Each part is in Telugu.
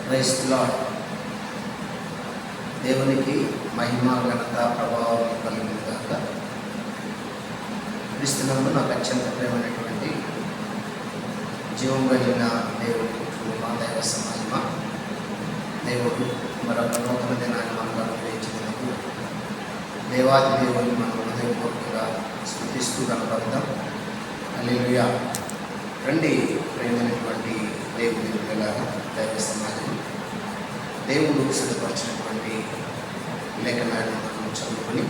Praise the lord. దేవునికి మహిమ ఘనత ప్రభావం కలుగును గాక. క్రీస్తునందు నాకు అత్యంత ప్రేమైనటువంటి జీవం కలిగిన దేవుడి కుటుంబ దైవ సమాజమా, దేవుడు మరొక నూతన దినాన్ని మనకు అనుగ్రహించినందుకు దేవాది దేవుని మనం హృదయపూర్వకంగా స్తుతిస్తూ కనపడదాం. హల్లెలూయా. రండి ప్రేమైనటువంటి దేవుని పిల్లలారా, దైవ సమాజం, దేవుడు సిద్ధపరిచినటువంటి లేఖనాన్ని మనం చదువుకొని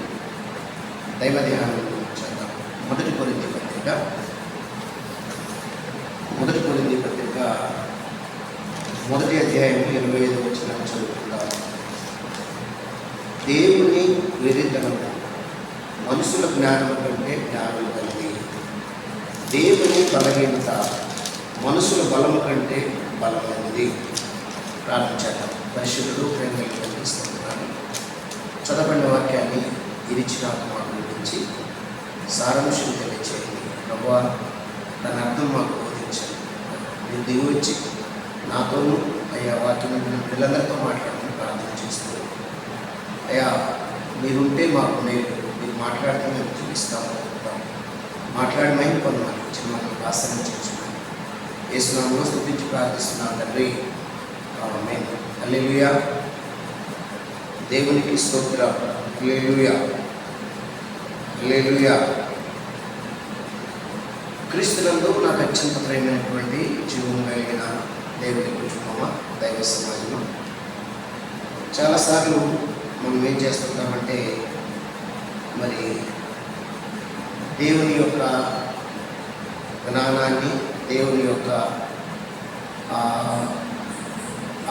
దైవ ధ్యానం చేద్దాం. మొదటి కొరింథీ పత్రిక 1వ అధ్యాయం 25వ వచనం చదువుకుందాం. దేవుని వెరితనము మనుషుల జ్ఞానం కంటే జ్ఞానం కలిగి, దేవుని బలహీనత మనుషుల బలము కంటే బలమైనది. ప్రార్థించాలి. పరిశుద్ధుడు ప్రేమ కల్పిస్తున్నాను. చదవబడిన వాక్యాన్ని ఇరిచిన మాటల గురించి సారాంశం తెలియచేయండి. ప్రభువా, దాని అర్థం మాకు బోధించండి. మీరు దిగి వచ్చి నాతోనూ అయ్యా వాక్యం పిల్లలందరితో మాట్లాడమని ప్రార్థన చేస్తూ, అయ్యా మీరుంటే మాకు మీరు మాట్లాడితే మేము చూపిస్తాము. మాట్లాడమని పొందమని చిన్న ఆశ్రయం చేస్తున్నాను. యేసునామములో స్తుతించి ప్రార్థిస్తున్నాను తండ్రి. ఆమేన్. హల్లెలూయా. దేవునికి స్తోత్రం. హల్లెలూయా. హల్లెలూయా. క్రీస్తునందు నాకు అత్యంత ప్రేమైనటువంటి జీవం కలిగిన దేవుని కుటుంబమా, దైవ సమాజమా, చాలాసార్లు మనం ఏం చేస్తుంటామంటే, మరి దేవుని యొక్క జ్ఞానాన్ని, దేవుని యొక్క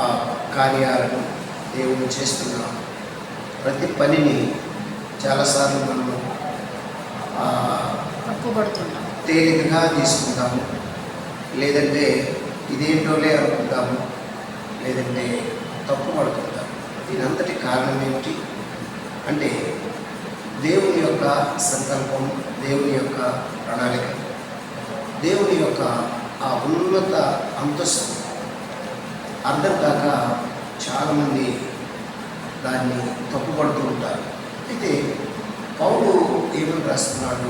ఆ కార్యాలను, దేవుడు చేస్తున్న ప్రతి పనిని చాలాసార్లు మనము తప్పుపడుతున్నాం, తేలికగా తీసుకుంటాము. లేదంటే ఇదేంటోలే అనుకుంటాము, లేదంటే తప్పుపడుతుంటాము. దీనంతటి కారణం ఏమిటి అంటే, దేవుని యొక్క సంకల్పం, దేవుని యొక్క ప్రణాళిక, దేవుని యొక్క ఆ ఉన్నత అంతస్తు అర్థం కాక చాలామంది దాన్ని తప్పుపడుతూ ఉంటారు. అయితే పౌలు ఏమని రాస్తున్నాడు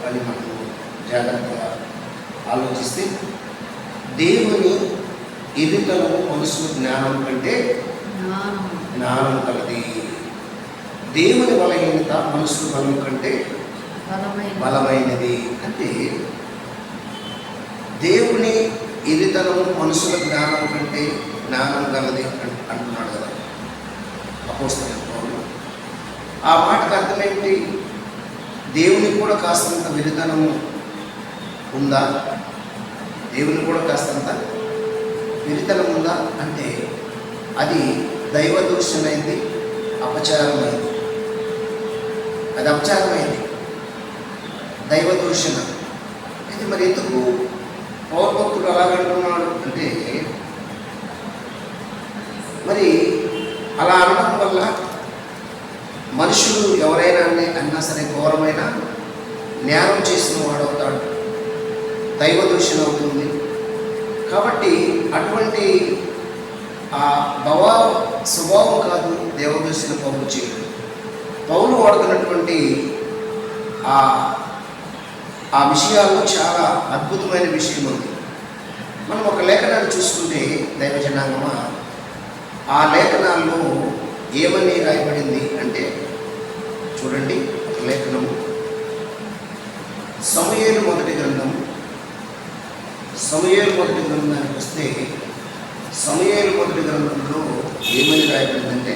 అని మనము జాగ్రత్తగా ఆలోచిస్తే, దేవుని ఎదుటను మనుషుల జ్ఞానం కంటే జ్ఞానం కలది, దేవుని బలహీనత మనుషుల బలం కంటే బలమైనది. అంటే దేవుని ఎదుటను మనుషుల జ్ఞానం కంటే జ్ఞానం కలది అంటున్నాడు కదా అపోస్తలుడైన పౌలు. ఆ మాటకు అర్థమేంటి? దేవునికి కూడా కాస్తంత వెరితనము ఉందా? దేవుని కూడా కాస్తంత వెరితనం ఉందా అంటే, అది దైవ దూషణమైంది, అపచారమైంది. అది అపచారమైంది, దైవ దూషణ. అయితే మరి ఎందుకు పౌరభక్తుడు అలాగంటున్నాడు అంటే, మరి అలా అనడం వల్ల మనుషులు ఎవరైనా అన్నా సరే ఘోరమైన జ్ఞానం చేసిన వాడవుతాడు, దైవ దూషణ అవుతుంది. కాబట్టి అటువంటి ఆ స్వభావం కాదు దేవదూషణ పౌలు చేయడం. పౌలు వాడుతున్నటువంటి ఆ విషయాల్లో చాలా అద్భుతమైన విషయం ఉంది. మనం ఒక లేఖనాన్ని చూసుకుంటే దైవ జనాంగమా, ఆ లేఖనాల్లో ఏమని రాయబడింది అంటే, చూడండి, ఒక లేఖనము సమూయేలు మొదటి గ్రంథానికి వస్తే, సమూయేలు మొదటి గ్రంథంలో ఏమని రాయబడిందంటే,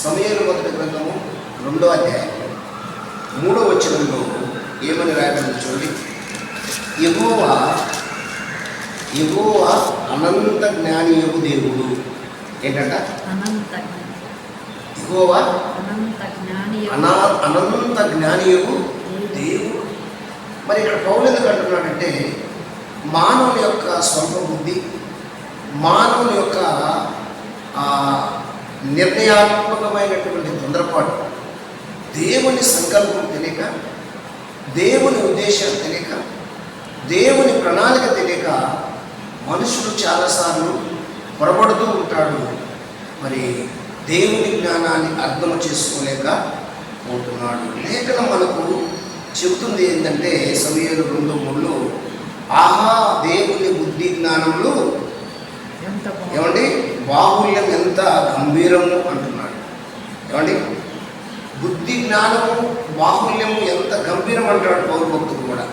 సమూయేలు మొదటి గ్రంథము 2వ అధ్యాయం 3వ వచనంలో ఏమని రాయబడింది చూడండి. యెహోవా అనంత జ్ఞానియగు దేవుడు. ఏంటంట? యెహోవా అనంత జ్ఞానియగు దేవుడు. మరి ఇక్కడ పౌలు ఎందుకు అంటున్నాడంటే, మానవుని యొక్క స్వల్ప బుద్ధి, మానవుని యొక్క నిర్ణయాత్మకమైనటువంటి తొందరపాటు, దేవుని సంకల్పం తెలియక, దేవుని ఉద్దేశం తెలియక, దేవుని ప్రణాళిక తెలియక మనుషులు చాలాసార్లు పొరపడుతూ ఉంటాడు. మరి దేవుని జ్ఞానాన్ని అర్థం చేసుకోలేక ఉంటున్నాడు. లేఖనం మనకు చెబుతుంది ఏంటంటే సమూయేలు 2:3లో ఆహా దేవుని బుద్ధి జ్ఞానములు ఏమండి బాహుల్యం ఎంత గంభీరము అంటున్నాడు. ఏమండి బుద్ధి జ్ఞానము బాహుల్యము ఎంత గంభీరం అంటాడు పౌలు భక్తుడు కూడా.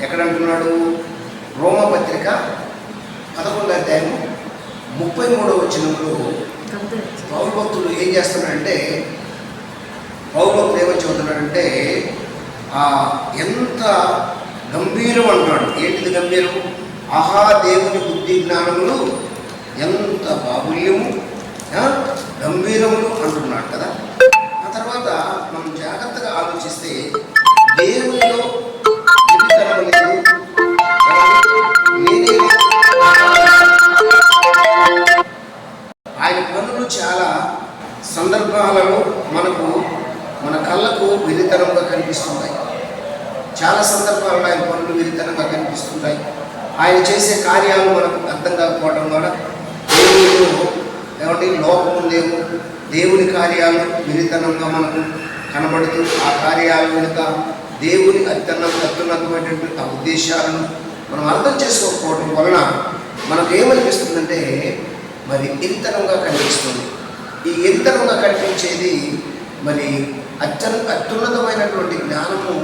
ఎక్కడ అంటున్నాడు? రోమపత్రిక 11:33 పౌలు భక్తుడు ఏం చేస్తున్నాడంటే, పౌలు భక్తుడు ఏమని చెబుతున్నాడంటే ఎంత గంభీరం అంటున్నాడు. ఏంటిది గంభీరం? ఆహా దేవుని బుద్ధి జ్ఞానములు ఎంత బాహుల్యము గంభీరములు అంటున్నాడు కదా. ఆ తర్వాత మనం జాగ్రత్తగా ఆలోచిస్తే దేవునిలో ఆయన పనులు చాలా సందర్భాలలో మన కళ్ళకు విరితనంగా కనిపిస్తుంటాయి. చాలా సందర్భాలలో ఆయన పనులు విరితనంగా కనిపిస్తుంటాయి. ఆయన చేసే కార్యాలు మనకు అర్థం కాకపోవడం ద్వారా దేవునిలో ఏమంటే లోపం ఉందేమో, దేవుని కార్యాలు విరితనంగా మనకు కనబడుతూ ఆ కార్యాలు వెనుక దేవుని అత్యున్నతమైనటువంటి ఆ ఉద్దేశాలను మనం అర్థం చేసుకోకపోవడం వలన మనకు ఏమనిపిస్తుందంటే మరి ఎరితనంగా కనిపిస్తుంది. ఈ ఎరితనంగా కనిపించేది మరి అత్యున్నతమైనటువంటి జ్ఞానము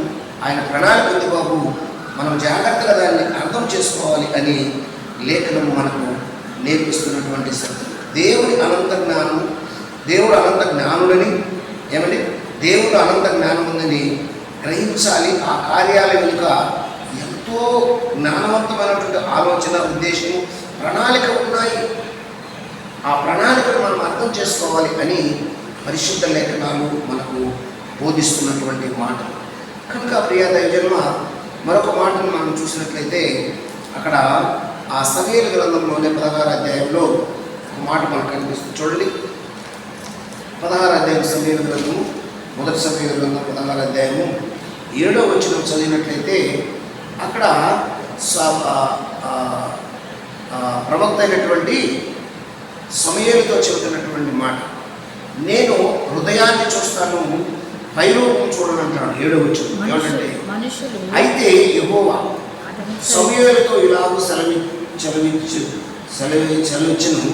ఆయన ప్రణాళిక ఉంది బాబు, మనం జాగ్రత్తగా దాన్ని అర్థం చేసుకోవాలి అని లేఖనము మనకు నేర్పిస్తున్నటువంటి సత్యం. దేవుని అనంత జ్ఞానము, దేవుడు అనంత జ్ఞానులని ఏమని దేవుడు అనంత జ్ఞానం ఉందని గ్రహించాలి. ఆ కార్యాల వెనుక ఎంతో జ్ఞానవంతమైనటువంటి ఆలోచన, ఉద్దేశము, ప్రణాళిక ఉన్నాయి. ఆ ప్రణాళికను మనం అర్థం చేసుకోవాలి అని పరిశుద్ధ లేఖనాలు మనకు బోధిస్తున్నటువంటి మాట. కనుక ప్రియ దైవజన్మ మరొక మాటను మనం చూసినట్లయితే అక్కడ ఆ సమూయేలు గ్రంథంలోనే 16వ అధ్యాయంలో ఒక మాట మనకు కనిపిస్తుంది. చూడండి, 16వ అధ్యాయం సమూయేలు గ్రంథము, మొదటి సమూయేలు గ్రంథం 16వ అధ్యాయము 7వ వచనం చదివినట్లయితే అక్కడ ప్రవక్త అయినటువంటి సమూయేలుతో చెబుతున్నటువంటి మాట, నేను హృదయాన్ని చూస్తాను పైరూపం చూడనంటాడు. 7వ వచనం ఏమంటే, అయితే యెహోవా సమూయేలుతో ఇలాగూ సెలవిచ్చును,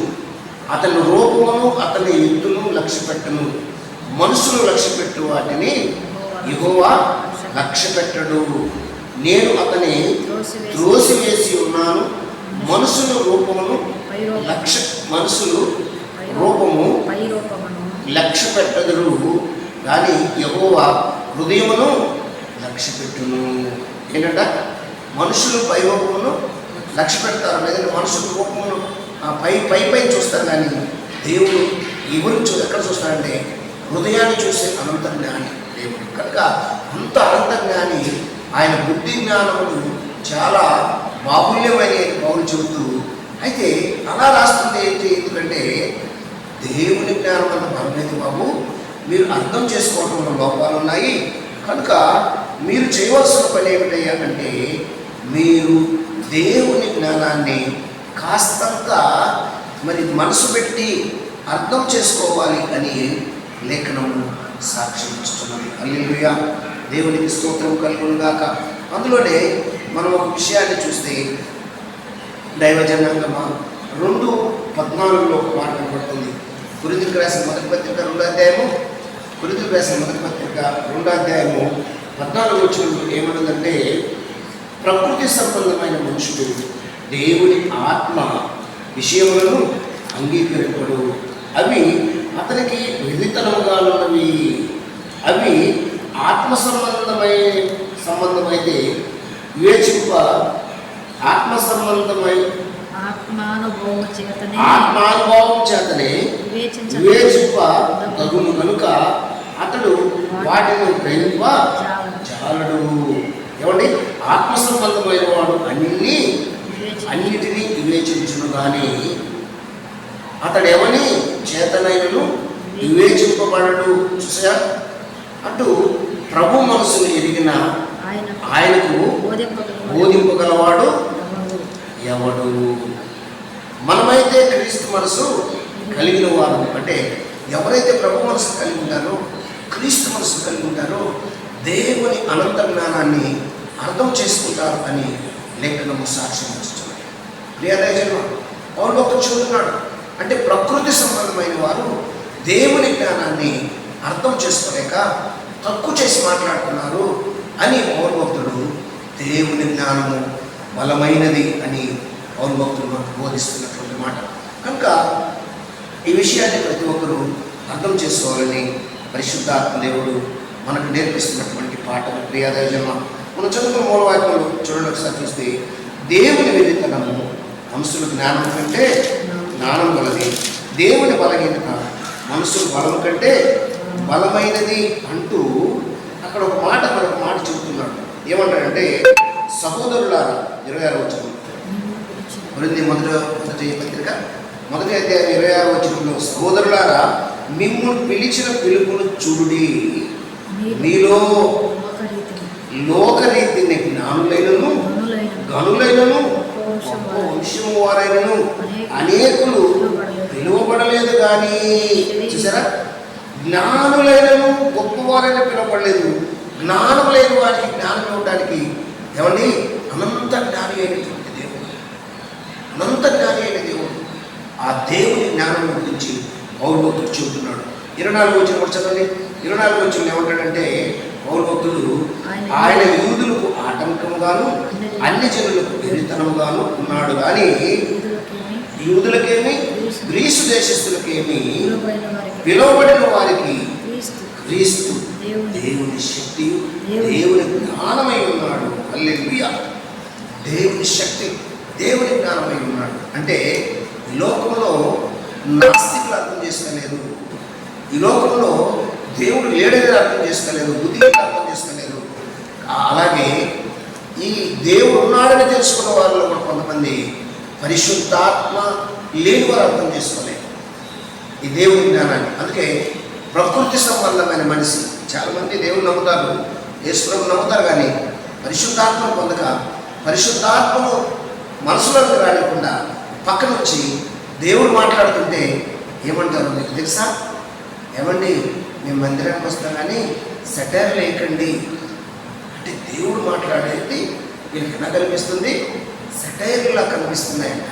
అతని రూపమును అతని ఎత్తును లక్ష్యపెట్టను, మనుషులు లక్ష్యపెట్టు వాటిని యెహోవా లక్ష్యపెట్టడు. నేను అతని త్రోసివేసి ఉన్నాను, మనుషుల రూపమును మనుషులు రూపము లక్ష్య పెట్టదురు కానీ యెహోవా హృదయమును లక్ష్య పెట్టును. ఏంటంట? మనుషులు పై రూపమును లక్ష్య పెడతారు, లేదంటే మనుషుల రూపమును పై చూస్తారు, కానీ దేవుడు ఎవరు ఎక్కడ చూస్తారంటే హృదయాన్ని చూసే అనంత జ్ఞాని దేవుడు. కనుక అంత అనంత జ్ఞాని ఆయన బుద్ధి జ్ఞానములు చాలా బాహుల్యమైన పౌలు చెబుతూ, అయితే అలా రాస్తుంది ఏంటి? ఎందుకంటే దేవుని జ్ఞానం అంత బలమైంది బాబు, మీరు అర్థం చేసుకోవడంలో లోపాలు ఉన్నాయి. కనుక మీరు చేయవలసిన పని ఏమిటయ్యా అంటే మీరు దేవుని జ్ఞానాన్ని కాస్తంత మరి మనసు పెట్టి అర్థం చేసుకోవాలి అని లేఖనము సాక్ష్యం ఇస్తున్నది. హల్లెలూయా, దేవునికి స్తోత్రం కలుగునుగాక. అందులోనే మనం ఒక విషయాన్ని చూస్తే దైవజనాంగమా 2:14 ఒక మాట కనబడుతుంది. కొరింథీయులకు రాసిన మొదటి పత్రిక 2వ అధ్యాయము, కొరింథీయులకు రాసిన మొదటి పత్రిక 2వ అధ్యాయము 14వ వచనంలో ఏమన్నదంటే, ప్రకృతి సంబంధమైన మనుషుడు దేవుని ఆత్మ విషయములను అంగీకరింపడు, అవి అతనికి విధితనముగా ఉన్నవి. అవి ఆత్మ సంబంధమైతే వివేచింప ఆత్మానుభవం చేతనే వివేచింప తగును కనుక అతడు వాటిని గ్రహింప చాలడు. ఏమండి? ఆత్మ సంబంధమైన వాడు అన్నిటినీ వివేచించును, కానీ అతడు ఎవని చేతనైనను వివేచింపబడడు. చూసా, అటు ప్రభు మనసును ఎరిగిన ఆయనకు బోధింపగలవాడు ఎవడు? మనమైతే క్రీస్తు మనసు కలిగిన వారు, అంటే ఎవరైతే ప్రభు మనసు కలిగి ఉంటారో, క్రీస్తు మనసు కలిగి ఉంటారో దేవుని అనంత జ్ఞానాన్ని అర్థం చేసుకుంటారు అని లేఖనము సాక్ష్యం ఇస్తున్నాయి. ప్రియదైజన్మ పౌలు ఒక చూస్తున్నాడు, అంటే ప్రకృతి సంబంధమైన వారు దేవుని జ్ఞానాన్ని అర్థం చేసుకోలేక తక్కువ చేసి మాట్లాడుతున్నారు అని పౌలు భక్తుడు దేవుని జ్ఞానము బలమైనది అని పౌలు భక్తుడు మనకు బోధిస్తున్నటువంటి మాట. కనుక ఈ విషయాన్ని ప్రతి ఒక్కరూ అర్థం చేసుకోవాలని పరిశుద్ధాత్మ దేవుడు మనకు నేర్పిస్తున్నటువంటి పాఠం. ప్రియదైజన్మ మనం చదువుకున్న మూలవాక్యంలో చూడండి, ఒకసారి చూస్తే దేవుని వెలితనము మనుషుల జ్ఞానం కంటే జ్ఞానం గలది, దేవుని బలహీనత మనుషుల బలం కంటే బలమైనది అంటూ అక్కడ ఒక మాట మరొక మాట చెబుతున్నాడు. ఏమంటాడంటే, సహోదరులారా, 26వ వచనం మొదటి పత్రిక 1వ అధ్యాయం 26వ వచనంలో, సహోదరులారా మిమ్మును పిలిచిన పిలుపును చూడుడి, మీలో లోకరీతిని జ్ఞానులైనను గనులైనను గొప్ప వంశము వారైనను అనేకులు పిలువబడలేదు. కానీ చూసారా, జ్ఞానులైనను గొప్పవారైనా పిలువబడలేదు. జ్ఞానం లేని వారికి జ్ఞానం ఇవ్వడానికి ఏమండి అనంత జ్ఞాని అయినటువంటి దేవుడు, అనంత జ్ఞాని అయిన దేవుడు. ఆ దేవుని జ్ఞానం గురించి పౌలు భక్తుడు చెబుతున్నాడు. 24వ వచనం కూడా చదవండి. 24వ వచనం ఏమంటాడంటే, పౌలు భక్తుడు ఆయన యూదులకు ఆటంకముగాను అన్ని జనులకు వెరితనముగాను ఉన్నాడు, కానీ యూదులకేమి గ్రీసు దేశస్తులకేమి పిలువబడిన వారికి క్రీస్తు దేవుని శక్తి దేవుని జ్ఞానమై ఉన్నాడు. హల్లెలూయా. దేవుని శక్తి దేవుని జ్ఞానమై ఉన్నాడు. అంటే ఈ లోకంలో నాస్తికులు అర్థం చేసుకోలేదు, ఈ లోకంలో దేవుడు లేడని అర్థం చేసుకోలేదు, బుద్ధిని అర్థం చేసుకోలేదు. అలాగే ఈ దేవుడు ఉన్నాడని తెలుసుకున్న వారిలో కూడా కొంతమంది పరిశుద్ధాత్మ లేని వారు అర్థం చేసుకోలేదు ఈ దేవుని జ్ఞానాన్ని. అందుకే ప్రకృతి సంబంధమైన మనిషి, చాలామంది దేవుడు నమ్ముతారు, యేసుప్రభువు నమ్ముతారు, కానీ పరిశుద్ధాత్మను పొందక పరిశుద్ధాత్మను మనసులోకి రానికుండా పక్కన వచ్చి దేవుడు మాట్లాడుతుంటే ఏమంటారు మీకు తెలుసా? ఏమండి మేము మందిరానికి వస్తాం కానీ సెటైర్ లేకండి అంటే దేవుడు మాట్లాడేది వీళ్ళకి ఎలా కనిపిస్తుంది? సెటైర్లా కనిపిస్తున్నాయంట.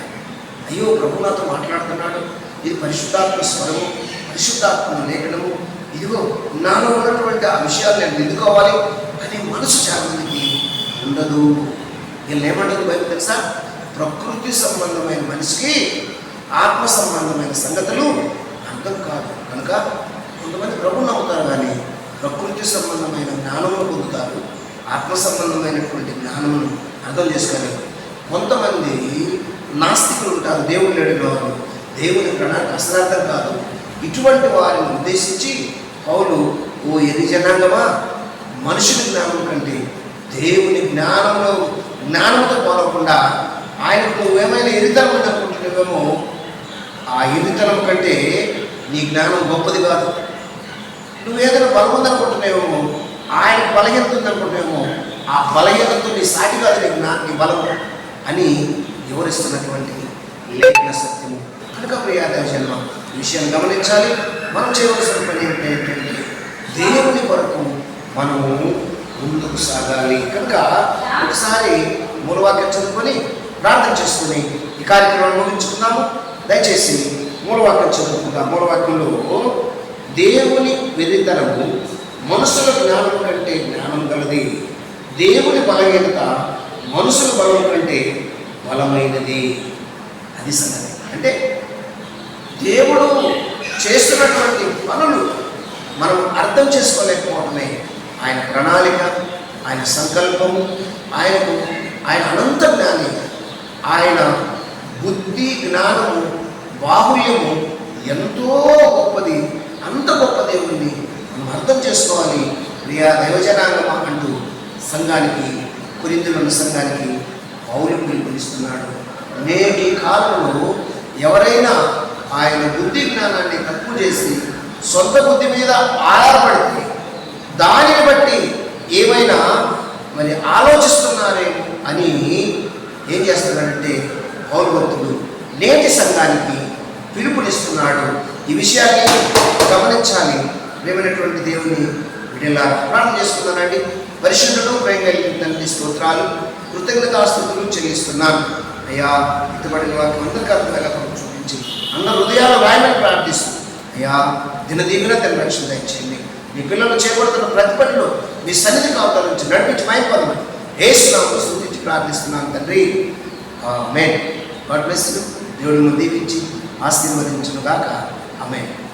అయ్యో ప్రభు నాతో మాట్లాడుతున్నాడు, ఇది పరిశుద్ధాత్మ స్వరము, పరిశుద్ధాత్మ లేఖనము, ఇదిగో నాలో ఉన్నటువంటి ఆ విషయాలు నేను ఎదుర్కోవాలి అనే మనసు చాలామందికి ఉండదు. వీళ్ళు ఏమంటుంది బైబిల్ తెలుసా? ప్రకృతి సంబంధమైన మనిషికి ఆత్మ సంబంధమైన సంగతులు అర్థం కాదు. కనుక కొంతమంది ప్రభువుని నమ్ముతారు కానీ ప్రకృతి సంబంధమైన జ్ఞానమును పొందుతారు, ఆత్మ సంబంధమైనటువంటి జ్ఞానమును అర్థం చేసుకోలేరు. కొంతమంది నాస్తికులు ఉంటారు, దేవుడు లేడని వారు, దేవుని ప్రణాళిక అసలు అర్థం కాదు. ఇటువంటి వారిని ఉద్దేశించి పౌలు, ఓ ఎన్ని జనాంగమా, మనుషుని జ్ఞానం కంటే దేవుని జ్ఞానంతో పోలకుండా ఆయనకు నువ్వేమైనా ఎరితనం ఉందనుకుంటున్నావేమో, ఆ ఎరితనం కంటే నీ జ్ఞానం గొప్పది కాదు. నువ్వేదైనా బలం ఉందనుకుంటున్నావేమో, ఆయనకు బలహీనత ఉందనుకుంటున్నావేమో, ఆ బలహీనతతో నీ సాటి కాదు నీ బలము అని వివరిస్తున్నటువంటి లేఖన సత్యము. కనుక ప్రియాదర్శన ఈ విషయాన్ని గమనించాలి. మనం చేయవలసిన పని ఏంటంటే దేవుని కొరకు మనము ముందుకు సాగాలి. కనుక ఒకసారి మూలవాక్యం చదువుకొని ప్రార్థన చేసుకుని ఈ కార్యక్రమాన్ని ముగించుకుందాము. దయచేసి మూలవాక్యం చదువుకుందాం. మూలవాక్యంలో దేవుని వెరితనము మనుషుల జ్ఞానం కంటే జ్ఞానం గలది, దేవుని బలహీనత మనుషుల బలం కంటే బలమైనది. అది సంగతి. అంటే దేవుడు చేస్తున్నటువంటి పనులు మనం అర్థం చేసుకోలేకపోవడమే ఆయన ప్రణాళిక, ఆయన సంకల్పము, ఆయన అనంత జ్ఞాని, ఆయన బుద్ధి జ్ఞానము బాహుల్యము ఎంతో గొప్పది. అంత గొప్ప దేవుడిని మనం అర్థం చేసుకోవాలి. ప్రియా దైవజనాంగమా అంటూ సంఘానికి, కొరింథీయుల సంఘానికి పౌలు పిలుపునిస్తున్నాడు. నేటి కాలంలో ఎవరైనా ఆయన బుద్ధి జ్ఞానాన్ని తక్కువ చేసి సొంత బుద్ధి మీద ఆధారపడితే దానిని బట్టి ఏమైనా మరి ఆలోచిస్తున్నారేమో అని ఏం చేస్తున్నాడంటే పౌలు భక్తుడు నేటి సంఘానికి పిలుపునిస్తున్నాడు. ఈ విషయాన్ని గమనించాలి. ప్రేమైనటువంటి దేవుని వీడిలా ప్రార్థన చేసుకున్నానండి. పరిశుద్ధుడు ప్రేమ కలిగిన తండ్రి, స్తోత్రాలు కృతజ్ఞతాస్తుతులు చెల్లిస్తున్నాను. అయ్యా, ఇతబడిన వారికి అందరికీ అర్థంగా చూపించి అందరు హృదయాలు రాయమని ప్రార్థిస్తూ, అయ్యా దినదీవిన తన రక్షణ దయచేయండి. మీ పిల్లలు చేపడుతున్న ప్రతి పనిలో మీ సన్నిధి కావతాల నుంచి నడిపించి మైపదమని యేసునామములో స్తుతించి ప్రార్థిస్తున్నాను తండ్రి. ఆమేన్. God bless you. దేవుడు దీవించి ఆశీర్వదించును గాక. ఆమేన్.